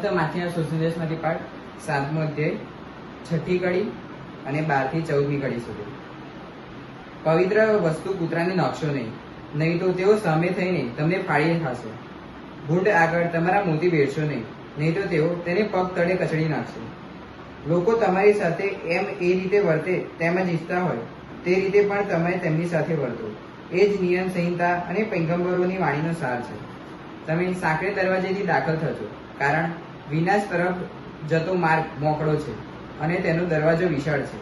સંત માથીના સુસંદેશમાંથી પાઠ 7મો અધ્યાય 6ઠી કડી અને 12 થી 14મી કડી સુધી. પવિત્ર વસ્તુ કૂતરાને નાખશો નહીં તો તેઓ સામે થઈને તમને ફાડી ખાશે. ભૂંડ આગળ તમારા મોતી વેડશો નહીં તો તેઓ તેને પગ તળે કચડી નાખશે. લોકો તમારી સાથે એમ એ રીતે વર્તે તેમ જ ઈચ્છતા હોય તે રીતે પણ તમે તેમની સાથે વર્તો. એ જ નિયમ સંહિતા અને પૈગંબરોની વાણીનો સાર છે. તમે સાંકડે દરવાજેથી દાખલ થશો, કારણ વિનાશ તરફ જતો માર્ગ મોકળો છે અને તેનો દરવાજો વિશાળ છે.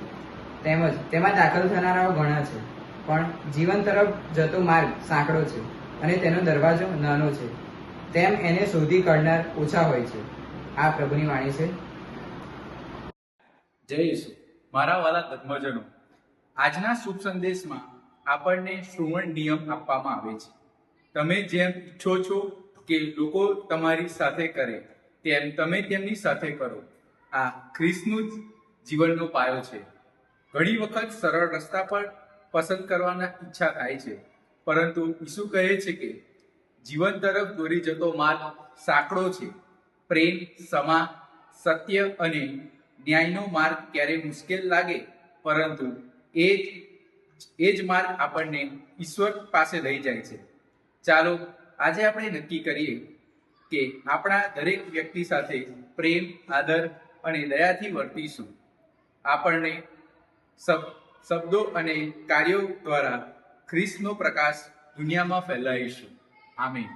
તેમજ તેમાં દાખલ થનારાઓ ઘણા છે, પણ જીવન તરફ જતો માર્ગ સાંકડો છે અને તેનો દરવાજો નાનો છે. તેમ એને શોધી કાઢનાર ઓછા હોય છે. આ પ્રભુની વાણી છે. જય ઈસુ. મારા વાલા ધર્મજનો, આજના શુભ સંદેશમાં આપણને શ્રવણ નિયમ આપવામાં આવે છે. તમે જેમ ઈચ્છો છો કે લોકો તમારી સાથે કરે તેમ તમે તેમની સાથે કરો. આ ખ્રિસ્તનું જ જીવનનો પાયો છે. ઘણી વખત સરળ રસ્તા પર પસંદ કરવાના ઈચ્છા થાય છે, પરંતુ ઈસુ કહે છે કે જીવન તરફ દોરી જતો માર્ગ સાંકડો છે. પ્રેમ, ક્ષમા, સત્ય અને ન્યાયનો માર્ગ ક્યારેય મુશ્કેલ લાગે, પરંતુ એ જ માર્ગ આપણને ઈશ્વર પાસે લઈ જાય છે. ચાલો આજે આપણે નક્કી કરીએ કે આપણા દરેક વ્યક્તિ સાથે પ્રેમ, આદર અને દયાથી વર્તીશું. આપણને શબ્દો અને કાર્યો દ્વારા ખ્રિસ્તનો પ્રકાશ દુનિયામાં ફેલાવીશું. આમીન.